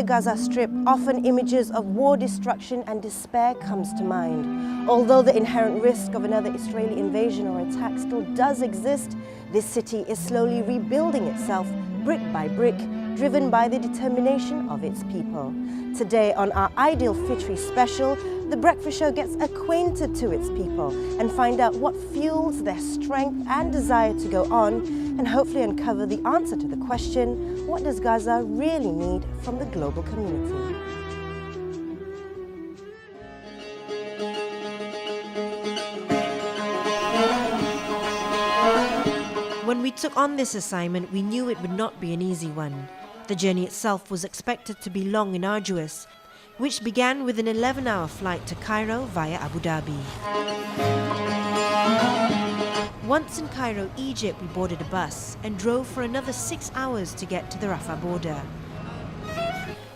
Gaza Strip, often images of war, destruction and despair comes to mind. Although the inherent risk of another Israeli invasion or attack still does exist, this city is slowly rebuilding itself brick by brick, driven by the determination of its people. Today on our Ideal Fitri special, the breakfast show gets acquainted to its people and find out what fuels their strength and desire to go on, and hopefully uncover the answer to the question, what does Gaza really need from the global community? When we took on this assignment, we knew it would not be an easy one. The journey itself was expected to be long and arduous, which began with an 11-hour flight to Cairo via Abu Dhabi. Once in Cairo, Egypt, we boarded a bus and drove for another 6 hours to get to the Rafah border.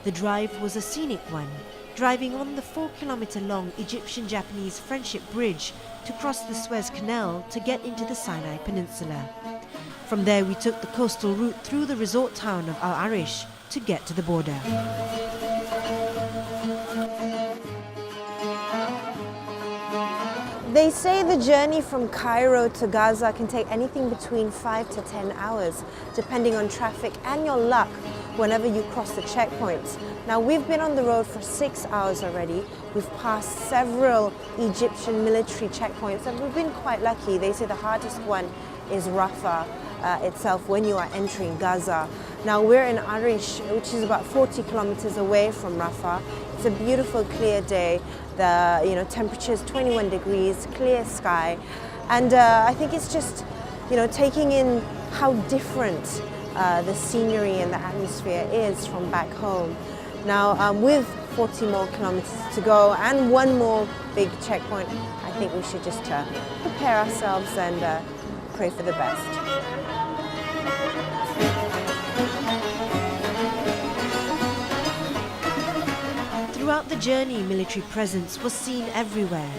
The drive was a scenic one, driving on the 4-kilometer-long Egyptian-Japanese Friendship Bridge to cross the Suez Canal to get into the Sinai Peninsula. From there, we took the coastal route through the resort town of Al Arish to get to the border. They say the journey from Cairo to Gaza can take anything between 5 to 10 hours, depending on traffic and your luck whenever you cross the checkpoints. Now, we've been on the road for 6 hours already. We've passed several Egyptian military checkpoints and we've been quite lucky. They say the hardest one is Rafah itself when you are entering Gaza. Now, we're in Arish, which is about 40 kilometers away from Rafah. It's a beautiful, clear day. The temperature is 21 degrees, clear sky, and I think it's just taking in how different the scenery and the atmosphere is from back home. Now, with 40 more kilometers to go and one more big checkpoint, I think we should just prepare ourselves and pray for the best. Throughout the journey, military presence was seen everywhere.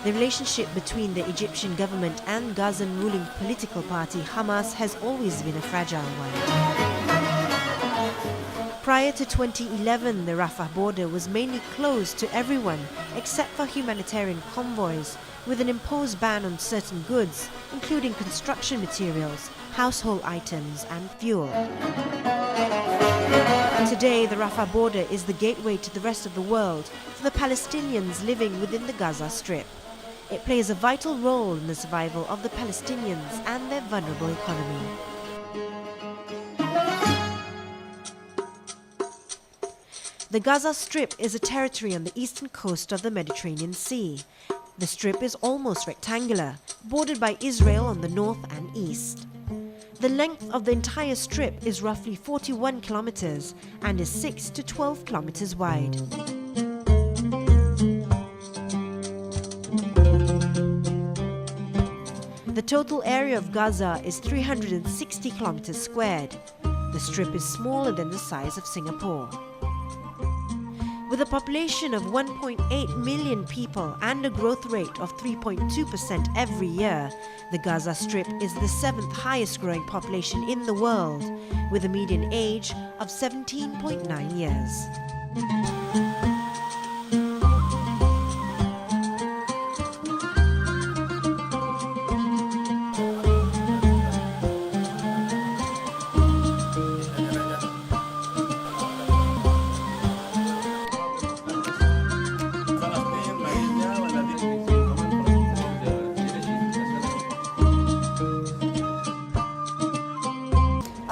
The relationship between the Egyptian government and Gazan ruling political party Hamas has always been a fragile one. Prior to 2011, the Rafah border was mainly closed to everyone except for humanitarian convoys, with an imposed ban on certain goods, including construction materials, household items and fuel. Today, the Rafah border is the gateway to the rest of the world for the Palestinians living within the Gaza Strip. It plays a vital role in the survival of the Palestinians and their vulnerable economy. The Gaza Strip is a territory on the eastern coast of the Mediterranean Sea. The strip is almost rectangular, bordered by Israel on the north and east. The length of the entire strip is roughly 41 kilometers and is 6 to 12 kilometers wide. The total area of Gaza is 360 kilometers squared. The strip is smaller than the size of Singapore. With a population of 1.8 million people and a growth rate of 3.2% every year, the Gaza Strip is the 7th highest growing population in the world, with a median age of 17.9 years.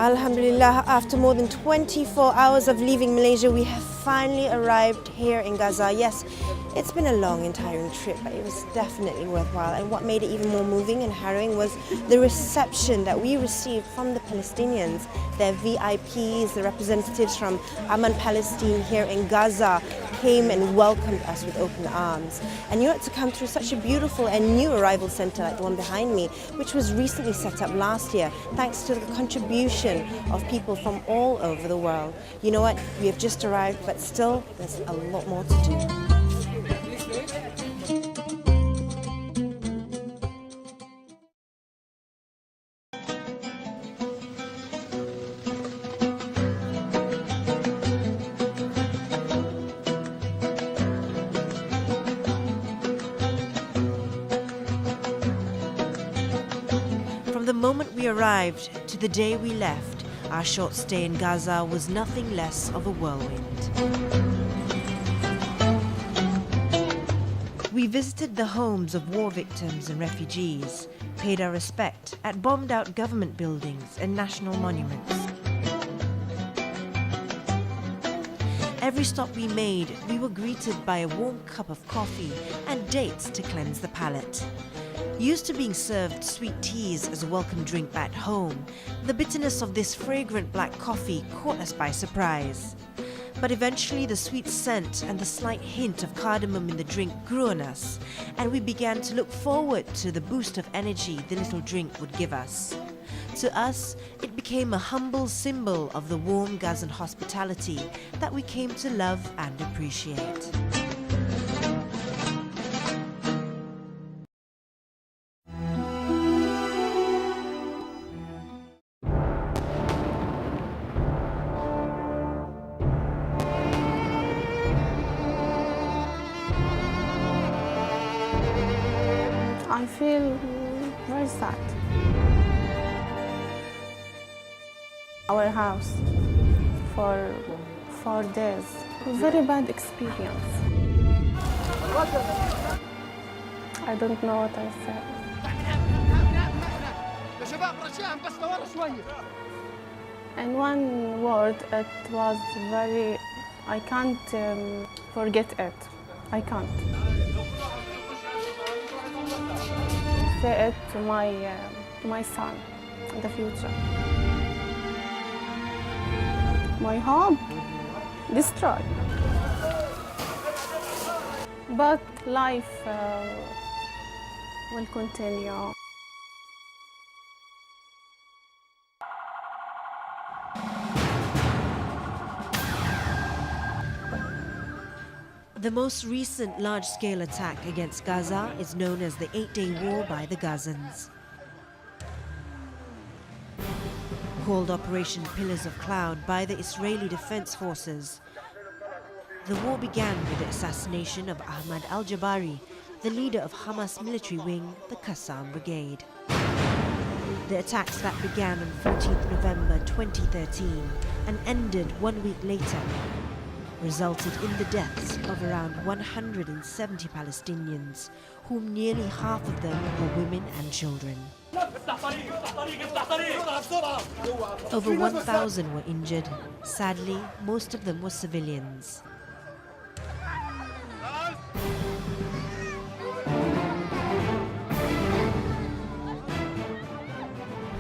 Alhamdulillah, after more than 24 hours of leaving Malaysia, we have finally arrived here in Gaza. Yes, it's been a long and tiring trip, but it was definitely worthwhile. And what made it even more moving and harrowing was the reception that we received from the Palestinians. Their VIPs, the representatives from Amidst Palestine here in Gaza, came and welcomed us with open arms. And to come through such a beautiful and new arrival center like the one behind me, which was recently set up last year, thanks to the contribution of people from all over the world. You know what? We have just arrived, but still, there's a lot more to do. moment we arrived to the day we left, our short stay in Gaza was nothing less of a whirlwind. We visited the homes of war victims and refugees, paid our respect at bombed-out government buildings and national monuments. Every stop we made, we were greeted by a warm cup of coffee and dates to cleanse the palate. Used to being served sweet teas as a welcome drink back home, the bitterness of this fragrant black coffee caught us by surprise. But eventually the sweet scent and the slight hint of cardamom in the drink grew on us, and we began to look forward to the boost of energy the little drink would give us. To us, it became a humble symbol of the warm Gazan hospitality that we came to love and appreciate. I feel very sad. Our house for 4 days. Very bad experience. I don't know what I said. In one word, it was very... I can't forget it. I can't. Say it to my son in the future. My hope destroyed. But life will continue. The most recent large-scale attack against Gaza is known as the 8-Day War by the Gazans. Called Operation Pillars of Cloud by the Israeli Defense Forces, the war began with the assassination of Ahmad al-Jabari, the leader of Hamas military wing, the Qassam Brigade. The attacks that began on 14th November 2013 and ended 1 week later resulted in the deaths of around 170 Palestinians, whom nearly half of them were women and children. Over 1,000 were injured. Sadly, most of them were civilians.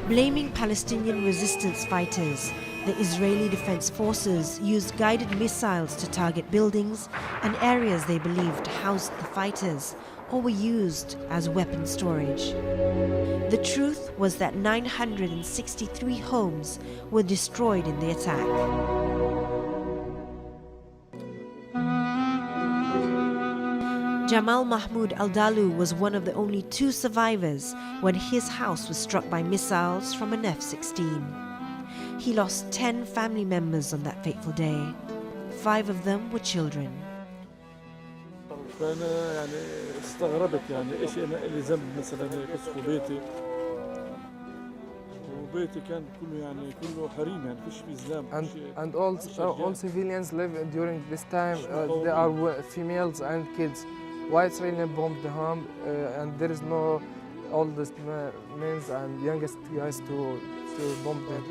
Blaming Palestinian resistance fighters, the Israeli Defense Forces used guided missiles to target buildings and areas they believed housed the fighters or were used as weapon storage. The truth was that 963 homes were destroyed in the attack. Jamal Mahmoud al-Dalu was one of the only 2 survivors when his house was struck by missiles from an F-16. He lost 10 family members on that fateful day. 5 of them were children. فأنا يعني استغربت يعني إيش أنا اللي ذنب مثلا يقصفوا بيتي وبيتي كان كله يعني كله حريم يعني فيش في زلام. And all civilians live during this time. They are females and kids. Why Israel bombed the home and there is no oldest men and youngest guys to bomb them.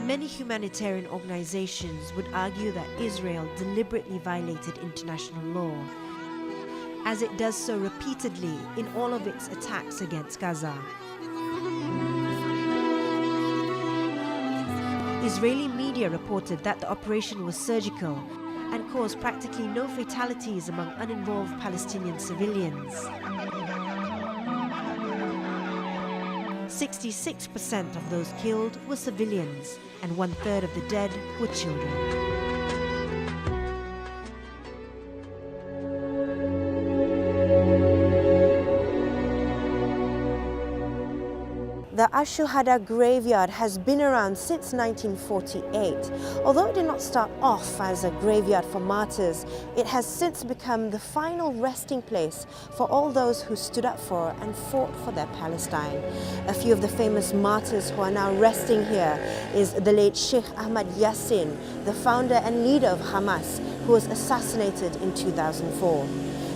Many humanitarian organizations would argue that Israel deliberately violated international law, as it does so repeatedly in all of its attacks against Gaza. Israeli media reported that the operation was surgical and caused practically no fatalities among uninvolved Palestinian civilians. 66% of those killed were civilians, and 1/3 of the dead were children. The Ashuhada graveyard has been around since 1948. Although it did not start off as a graveyard for martyrs, it has since become the final resting place for all those who stood up for and fought for their Palestine. A few of the famous martyrs who are now resting here is the late Sheikh Ahmad Yassin, the founder and leader of Hamas, who was assassinated in 2004.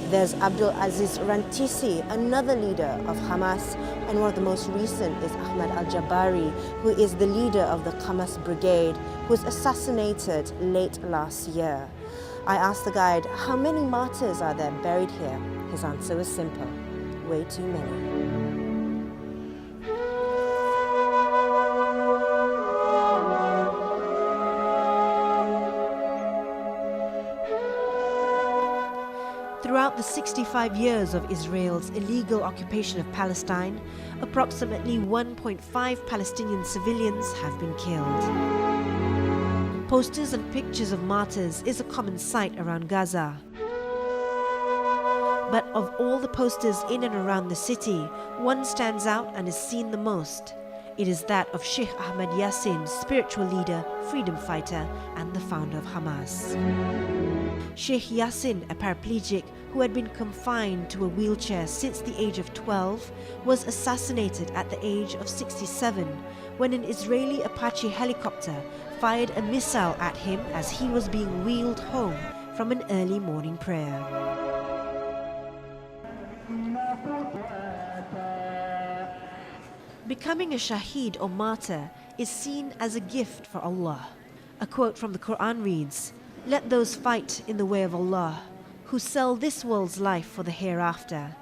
There's Abdul Aziz Rantisi, another leader of Hamas, and one of the most recent is Ahmad al-Jabari, who is the leader of the Hamas Brigade, who was assassinated late last year. I asked the guide, how many martyrs are there buried here? His answer was simple: way too many. Throughout the 65 years of Israel's illegal occupation of Palestine, approximately 1.5 Palestinian civilians have been killed. Posters and pictures of martyrs is a common sight around Gaza. But of all the posters in and around the city, one stands out and is seen the most. It is that of Sheikh Ahmad Yassin, spiritual leader, freedom fighter, and the founder of Hamas. Sheikh Yassin, a paraplegic who had been confined to a wheelchair since the age of 12, was assassinated at the age of 67 when an Israeli Apache helicopter fired a missile at him as he was being wheeled home from an early morning prayer. Becoming a shaheed or martyr is seen as a gift for Allah. A quote from the Quran reads, "Let those fight in the way of Allah, who sell this world's life for the hereafter.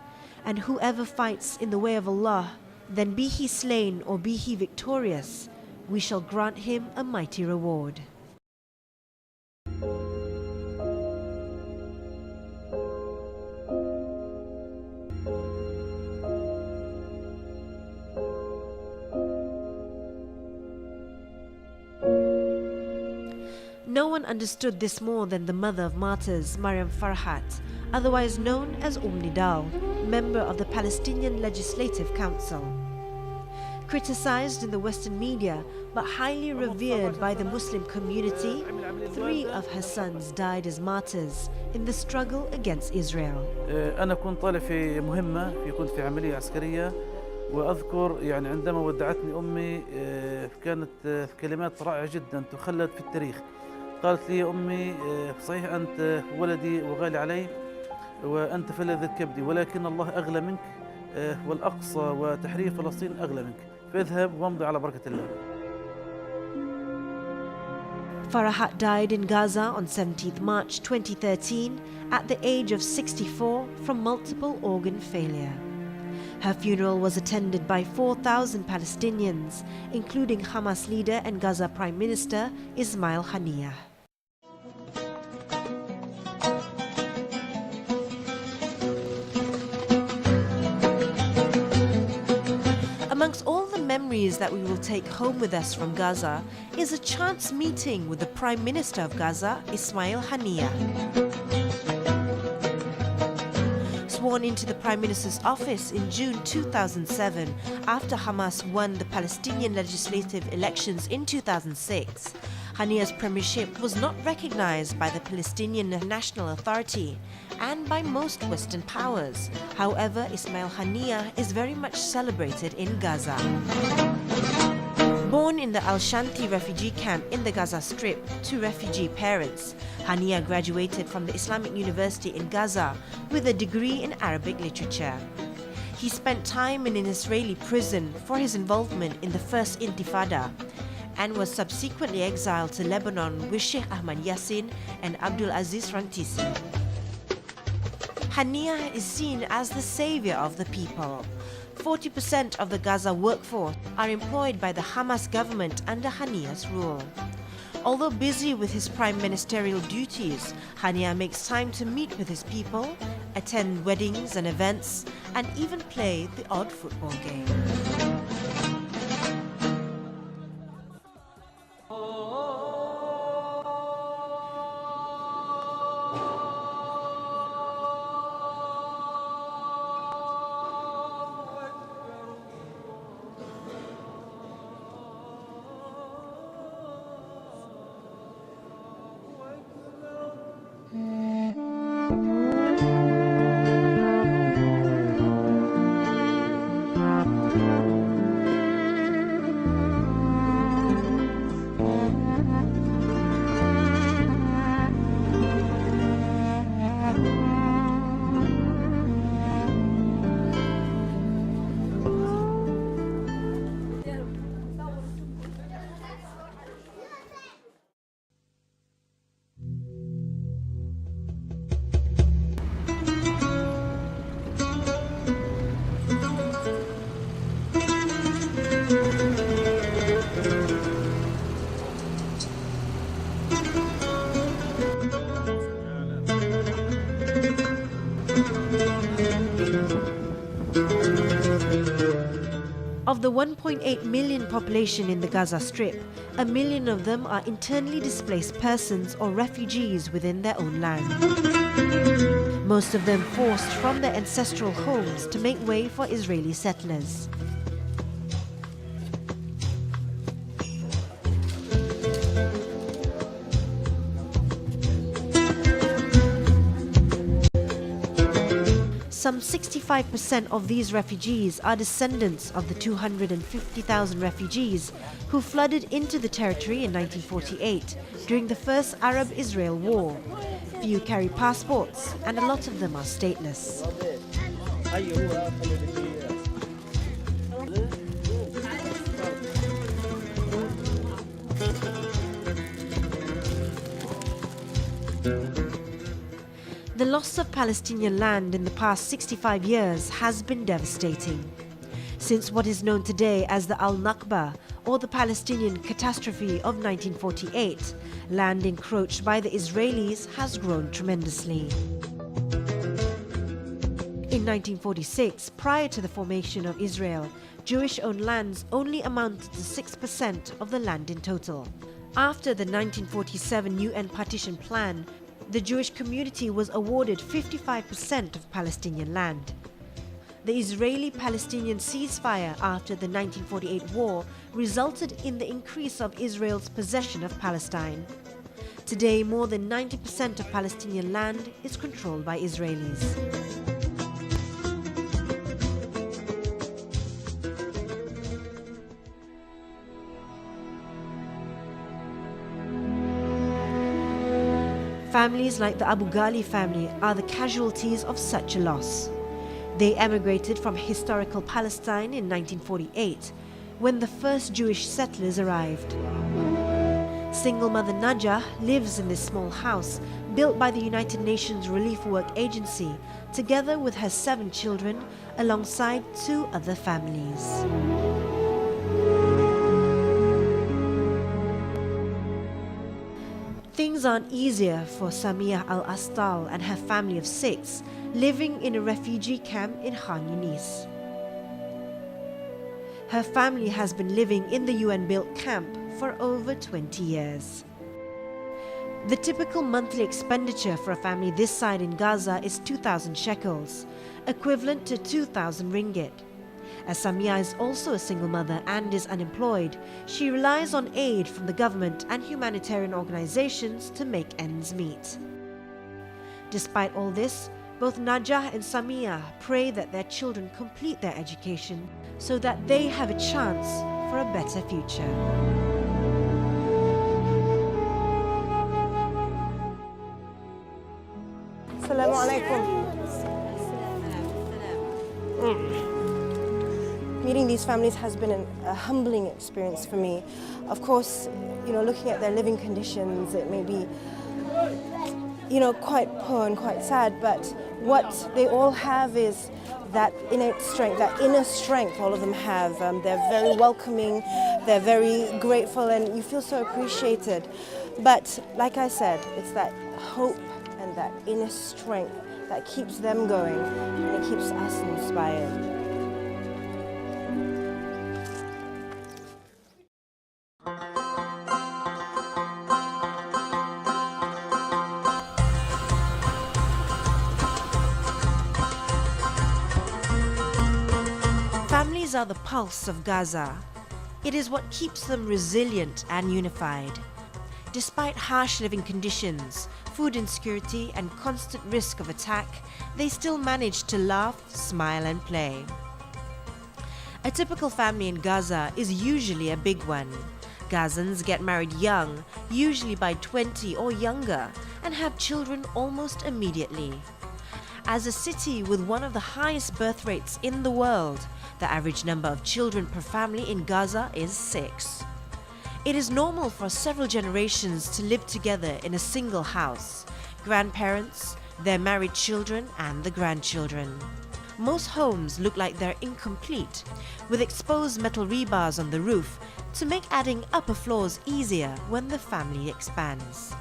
And whoever fights in the way of Allah, then be he slain or be he victorious, we shall grant him a mighty reward." No one understood this more than the mother of martyrs, Maryam Farhat, otherwise known as Nidal, member of the Palestinian Legislative Council. Criticized in the Western media but highly revered by the Muslim community, 3 of her sons died as martyrs in the struggle against Israel. أنا كنت طالع في مهمة كنت في عملية عسكرية وأذكر يعني عندما ودعتني أمي كانت كلمات رائعة جدا تخلد في التاريخ. قالت لي يا أمي صحيح أنت ولدي وغالي علي وأنت فلذة كبدي ولكن الله أغلى منك والأقصى وتحرير فلسطين أغلى منك فاذهب وامضي على بركة الله. Farhat died in Gaza on 17th March 2013 at the age of 64 from multiple organ failure. Her funeral was attended by 4,000 Palestinians, including Hamas leader and Gaza Prime Minister Ismail Haniyeh. Amongst all the memories that we will take home with us from Gaza is a chance meeting with the Prime Minister of Gaza, Ismail Haniyeh. Sworn into the Prime Minister's office in June 2007 after Hamas won the Palestinian legislative elections in 2006, Haniyeh's premiership was not recognized by the Palestinian National Authority and by most Western powers. However, Ismail Haniyeh is very much celebrated in Gaza. Born in the Al-Shanti refugee camp in the Gaza Strip to refugee parents, Haniyeh graduated from the Islamic University in Gaza with a degree in Arabic literature. He spent time in an Israeli prison for his involvement in the First Intifada and was subsequently exiled to Lebanon with Sheikh Ahmad Yassin and Abdul Aziz Rantisi. Haniyeh is seen as the savior of the people. 40% of the Gaza workforce are employed by the Hamas government under Haniyeh's rule. Although busy with his prime ministerial duties, Haniyeh makes time to meet with his people, attend weddings and events, and even play the odd football game. Of the 1.8 million population in the Gaza Strip, 1 million of them are internally displaced persons or refugees within their own land. Most of them forced from their ancestral homes to make way for Israeli settlers. Some 65% of these refugees are descendants of the 250,000 refugees who flooded into the territory in 1948 during the first Arab-Israel War. Few carry passports and a lot of them are stateless. The loss of Palestinian land in the past 65 years has been devastating. Since what is known today as the Al-Nakba, or the Palestinian catastrophe of 1948, land encroached by the Israelis has grown tremendously. In 1946, prior to the formation of Israel, Jewish-owned lands only amounted to 6% of the land in total. After the 1947 UN partition plan, the Jewish community was awarded 55% of Palestinian land. The Israeli-Palestinian ceasefire after the 1948 war resulted in the increase of Israel's possession of Palestine. Today, more than 90% of Palestinian land is controlled by Israelis. Families like the Abu Ghali family are the casualties of such a loss. They emigrated from historical Palestine in 1948, when the first Jewish settlers arrived. Single mother Najah lives in this small house built by the United Nations Relief Work Agency, together with her 7 children, alongside 2 other families. Things aren't easier for Samia Al-Astal and her family of 6 living in a refugee camp in Khan Yunis. Her family has been living in the UN-built camp for over 20 years. The typical monthly expenditure for a family this side in Gaza is 2,000 shekels, equivalent to 2,000 ringgit. As Samia is also a single mother and is unemployed, she relies on aid from the government and humanitarian organizations to make ends meet. Despite all this, both Najah and Samia pray that their children complete their education so that they have a chance for a better future. Assalamu alaikum. Meeting these families has been a humbling experience for me. Of course, looking at their living conditions, it may be, quite poor and quite sad, but what they all have is that innate strength, that inner strength all of them have. They're very welcoming, they're very grateful, and you feel so appreciated. But like I said, it's that hope and that inner strength that keeps them going, and it keeps us inspired. Families are the pulse of Gaza. It is what keeps them resilient and unified. Despite harsh living conditions, food insecurity, and constant risk of attack, they still manage to laugh, smile, and play. A typical family in Gaza is usually a big one. Gazans get married young, usually by 20 or younger, and have children almost immediately. As a city with one of the highest birth rates in the world, the average number of children per family in Gaza is 6. It is normal for several generations to live together in a single house: grandparents, their married children, and the grandchildren. Most homes look like they're incomplete, with exposed metal rebars on the roof to make adding upper floors easier when the family expands.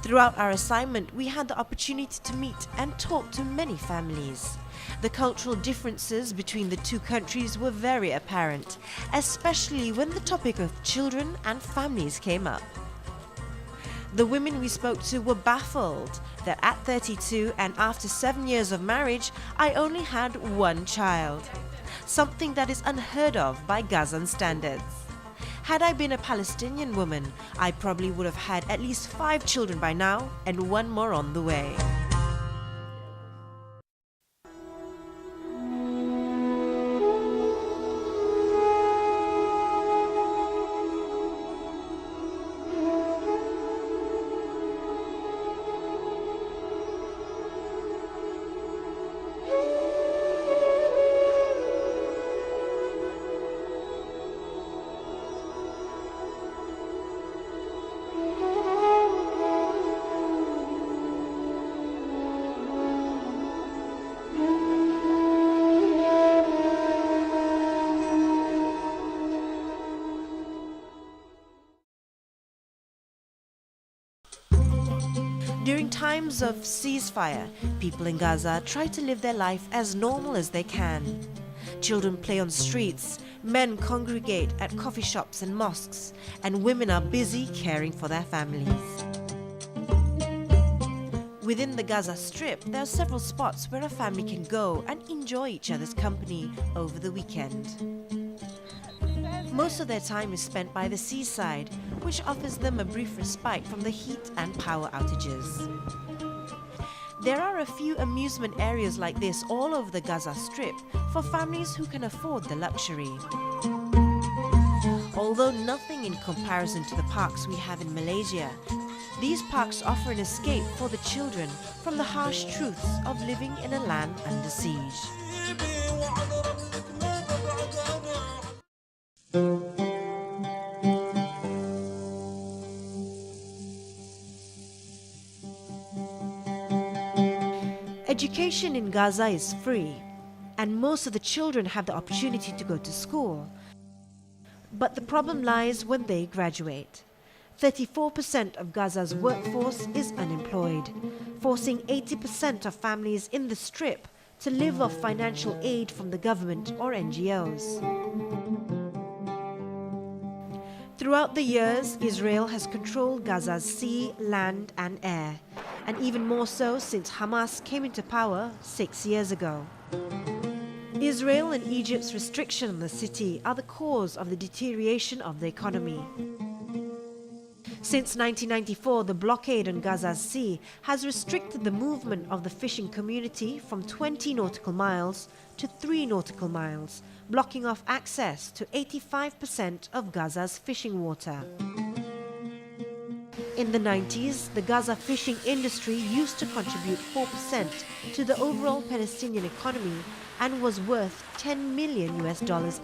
Throughout our assignment, we had the opportunity to meet and talk to many families. The cultural differences between the two countries were very apparent, especially when the topic of children and families came up. The women we spoke to were baffled that at 32 and after 7 years of marriage, I only had one child, something that is unheard of by Gazan standards. Had I been a Palestinian woman, I probably would have had at least 5 children by now and one more on the way. During times of ceasefire, people in Gaza try to live their life as normal as they can. Children play on streets, men congregate at coffee shops and mosques, and women are busy caring for their families. Within the Gaza Strip, there are several spots where a family can go and enjoy each other's company over the weekend. Most of their time is spent by the seaside, which offers them a brief respite from the heat and power outages. There are a few amusement areas like this all over the Gaza Strip for families who can afford the luxury. Although nothing in comparison to the parks we have in Malaysia, these parks offer an escape for the children from the harsh truths of living in a land under siege. Education in Gaza is free, and most of the children have the opportunity to go to school. But the problem lies when they graduate. 34% of Gaza's workforce is unemployed, forcing 80% of families in the Strip to live off financial aid from the government or NGOs. Throughout the years, Israel has controlled Gaza's sea, land and air, and even more so since Hamas came into power 6 years ago. Israel and Egypt's restriction on the city are the cause of the deterioration of the economy. Since 1994, the blockade on Gaza's sea has restricted the movement of the fishing community from 20 nautical miles to 3 nautical miles, blocking off access to 85% of Gaza's fishing water. In the 90s, the Gaza fishing industry used to contribute 4% to the overall Palestinian economy and was worth $10 million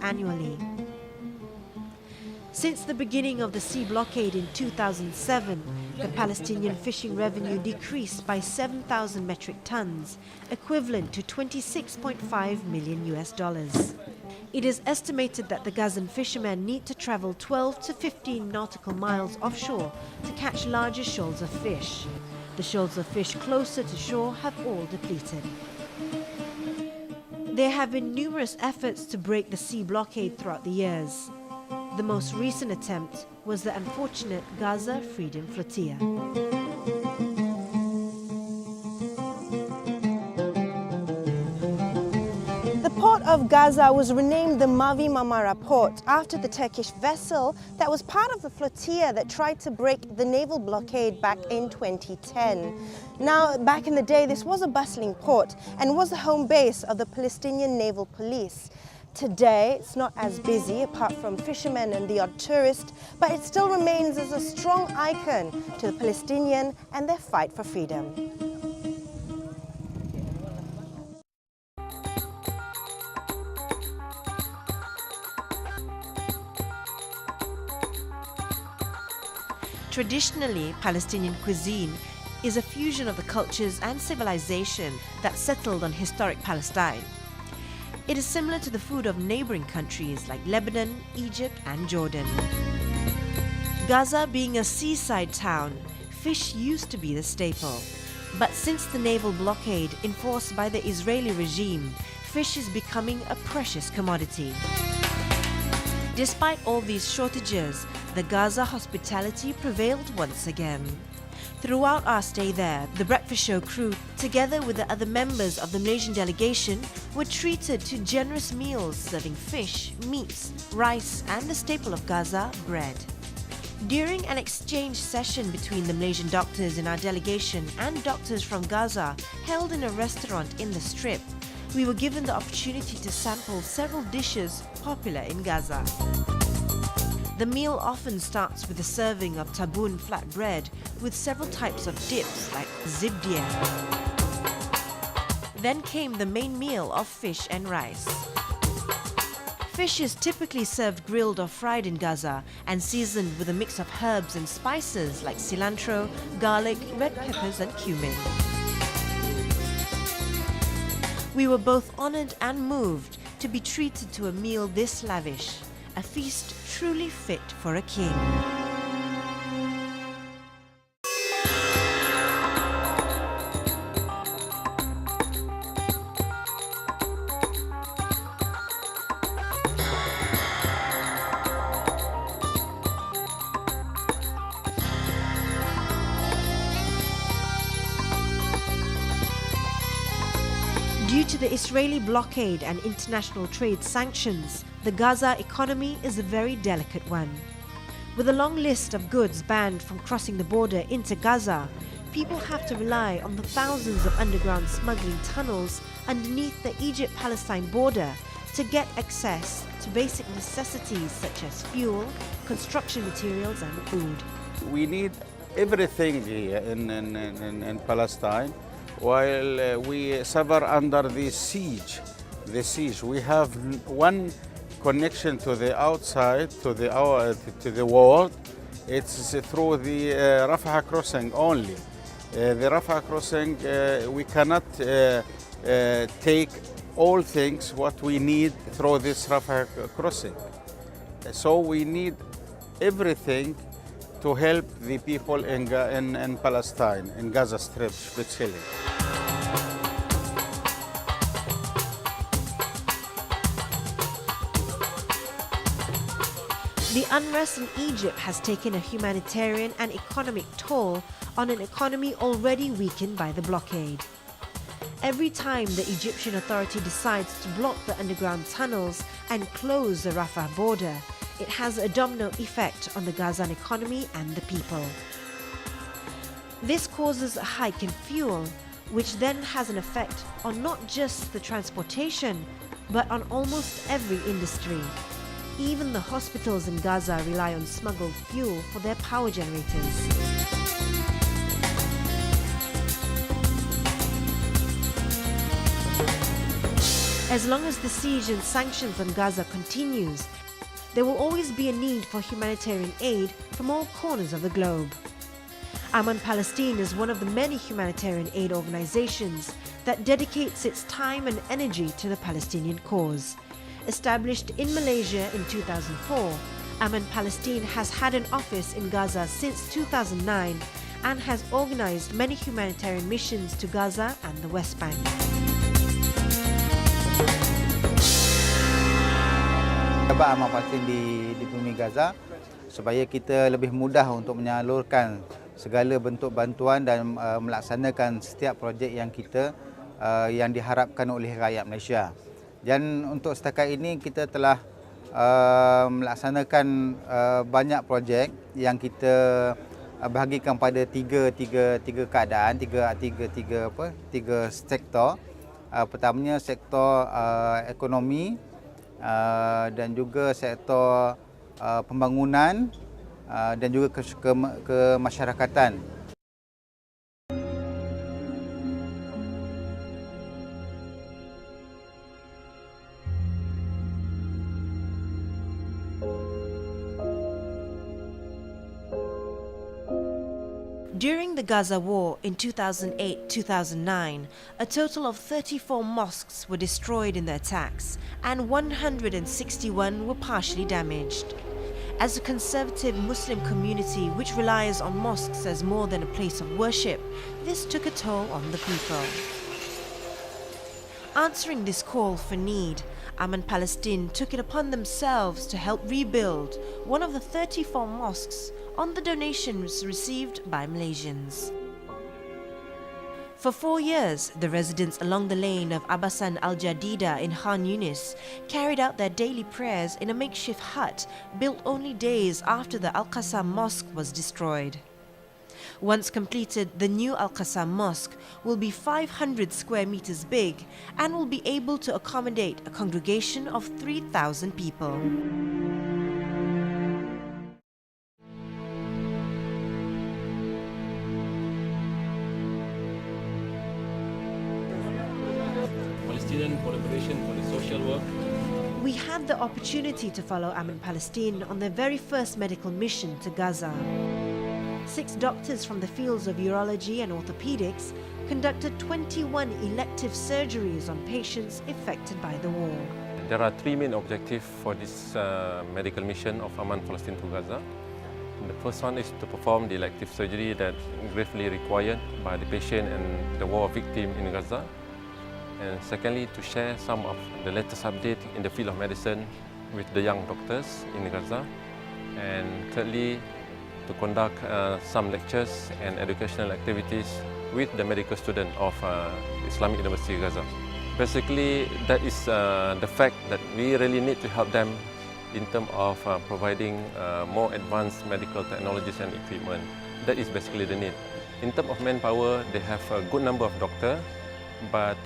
annually. Since the beginning of the sea blockade in 2007, the Palestinian fishing revenue decreased by 7,000 metric tons, equivalent to $26.5 million. It is estimated that the Gazan fishermen need to travel 12 to 15 nautical miles offshore to catch larger shoals of fish. The shoals of fish closer to shore have all depleted. There have been numerous efforts to break the sea blockade throughout the years. The most recent attempt was the unfortunate Gaza Freedom Flotilla. The port of Gaza was renamed the Mavi Marmara port after the Turkish vessel that was part of the flotilla that tried to break the naval blockade back in 2010. Now, back in the day, this was a bustling port and was the home base of the Palestinian Naval Police. Today, it's not as busy apart from fishermen and the odd tourist, but it still remains as a strong icon to the Palestinian and their fight for freedom. Traditionally, Palestinian cuisine is a fusion of the cultures and civilization that settled on historic Palestine. It is similar to the food of neighboring countries like Lebanon, Egypt and Jordan. Gaza, being a seaside town, fish used to be the staple. But since the naval blockade enforced by the Israeli regime, fish is becoming a precious commodity. Despite all these shortages, the Gaza hospitality prevailed once again. Throughout our stay there, the breakfast show crew, together with the other members of the Malaysian delegation, were treated to generous meals serving fish, meats, rice and the staple of Gaza, bread. During an exchange session between the Malaysian doctors in our delegation and doctors from Gaza held in a restaurant in the Strip, we were given the opportunity to sample several dishes popular in Gaza. The meal often starts with a serving of tabun flatbread with several types of dips like zibdia. Then came the main meal of fish and rice. Fish is typically served grilled or fried in Gaza and seasoned with a mix of herbs and spices like cilantro, garlic, red peppers and cumin. We were both honored and moved to be treated to a meal this lavish, a feast truly fit for a king. Due to the Israeli blockade and international trade sanctions, the Gaza economy is a very delicate one. With a long list of goods banned from crossing the border into Gaza, people have to rely on the thousands of underground smuggling tunnels underneath the Egypt-Palestine border to get access to basic necessities such as fuel, construction materials and food. We need everything here in Palestine. While we suffer under the siege, we have one connection to the outside, to the world. It's through the Rafah crossing only. The Rafah crossing, we cannot take all things what we need through this Rafah crossing. So we need everything to help the people in Palestine, in Gaza Strip especially. The unrest in Egypt has taken a humanitarian and economic toll on an economy already weakened by the blockade. Every time the Egyptian Authority decides to block the underground tunnels and close the Rafah border, it has a domino effect on the Gazan economy and the people. This causes a hike in fuel, which then has an effect on not just the transportation, but on almost every industry. Even the hospitals in Gaza rely on smuggled fuel for their power generators. As long as the siege and sanctions on Gaza continues, there will always be a need for humanitarian aid from all corners of the globe. Amidst Palestine is one of the many humanitarian aid organizations that dedicates its time and energy to the Palestinian cause. Established in Malaysia in 2004, Amidst Palestine has had an office in Gaza since 2009 and has organized many humanitarian missions to Gaza and the West Bank. Amidst Palestin di bumi Gaza supaya kita lebih mudah untuk menyalurkan segala bentuk bantuan dan melaksanakan setiap projek yang yang diharapkan oleh rakyat Malaysia. Dan untuk setakat ini kita telah melaksanakan banyak projek yang kita bahagikan pada tiga keadaan, tiga sektor. Pertamanya sektor ekonomi dan juga sektor pembangunan dan juga kemasyarakatan. During the Gaza war in 2008-2009, a total of 34 mosques were destroyed in the attacks and 161 were partially damaged. As a conservative Muslim community which relies on mosques as more than a place of worship, this took a toll on the people. Answering this call for need, Amidst Palestine took it upon themselves to help rebuild one of the 34 mosques on the donations received by Malaysians. For 4 years, the residents along the lane of Abbasan Al-Jadida in Khan Yunis carried out their daily prayers in a makeshift hut built only days after the Al-Qassam Mosque was destroyed. Once completed, the new Al-Qassam Mosque will be 500 square meters big and will be able to accommodate a congregation of 3,000 people. Palestinian collaboration for the social work. We had the opportunity to follow Amidst Palestine on their very first medical mission to Gaza. 6 doctors from the fields of urology and orthopedics conducted 21 elective surgeries on patients affected by the war. There are 3 main objectives for this medical mission of Amidst Palestine to Gaza. The first one is to perform the elective surgery that is gravely required by the patient and the war victim in Gaza. And secondly, to share some of the latest updates in the field of medicine with the young doctors in Gaza. And thirdly, to conduct some lectures and educational activities with the medical students of Islamic University Gaza. Basically, that is the fact that we really need to help them in terms of providing more advanced medical technologies and equipment. That is basically the need. In terms of manpower, they have a good number of doctors, but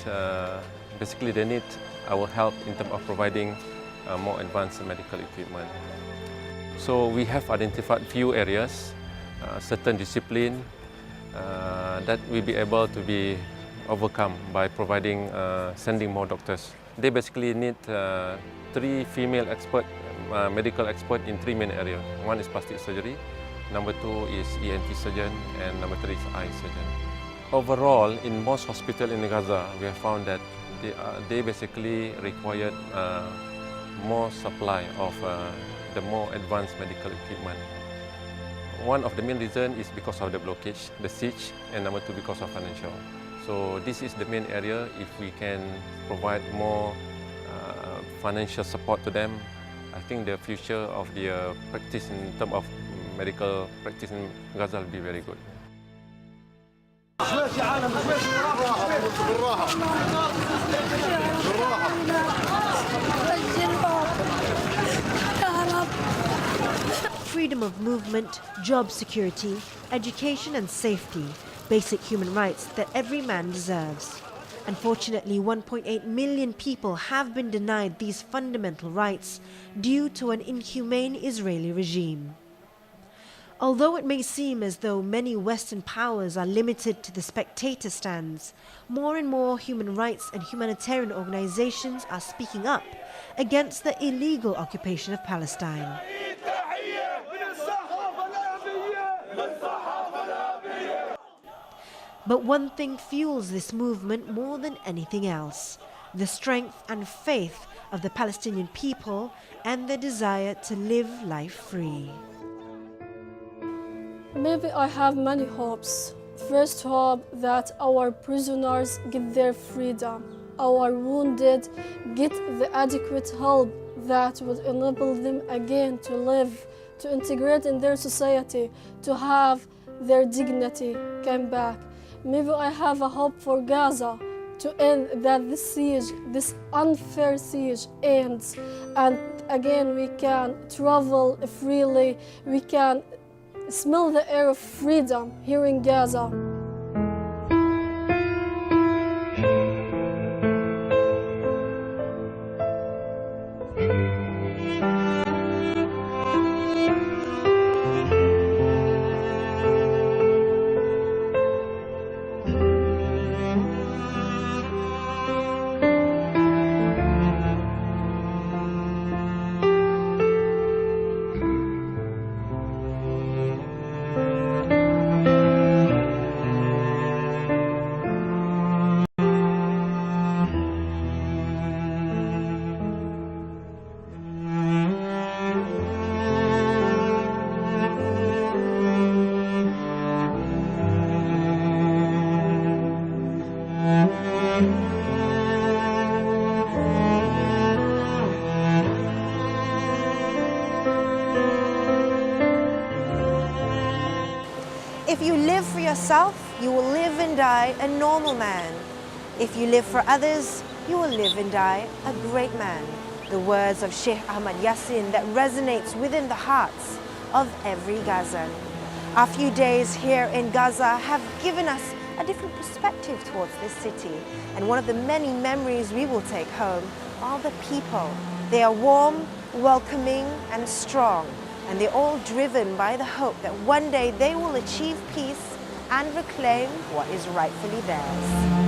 basically they need our help in terms of providing more advanced medical equipment. So we have identified few areas, certain discipline that will be able to be overcome by providing, sending more doctors. They basically need 3 female expert, medical experts in 3 main areas. One is plastic surgery, number 2 is ENT surgeon, and number 3 is eye surgeon. Overall, in most hospitals in Gaza, we have found that they basically required more supply of the more advanced medical equipment. One of the main reasons is because of the blockage, the siege, and number 2 because of financial. So this is the main area. If we can provide more financial support to them, I think the future of the practice in terms of medical practice in Gaza will be very good. Freedom of movement, job security, education and safety, basic human rights that every man deserves. Unfortunately, 1.8 million people have been denied these fundamental rights due to an inhumane Israeli regime. Although it may seem as though many Western powers are limited to the spectator stands, more and more human rights and humanitarian organizations are speaking up against the illegal occupation of Palestine. But one thing fuels this movement more than anything else: the strength and faith of the Palestinian people and their desire to live life free. Maybe I have many hopes. First hope that our prisoners get their freedom, our wounded get the adequate help that would enable them again to live, to integrate in their society, to have their dignity come back. Maybe I have a hope for Gaza to end that this siege, this unfair siege ends, and again we can travel freely, we can smell the air of freedom here in Gaza. If you live for yourself, you will live and die a normal man. If you live for others, you will live and die a great man. The words of Sheikh Ahmad Yassin that resonates within the hearts of every Gazan. Our few days here in Gaza have given us a different perspective towards this city, and one of the many memories we will take home are the people. They are warm, welcoming and strong, and they're all driven by the hope that one day they will achieve peace and reclaim what is rightfully theirs.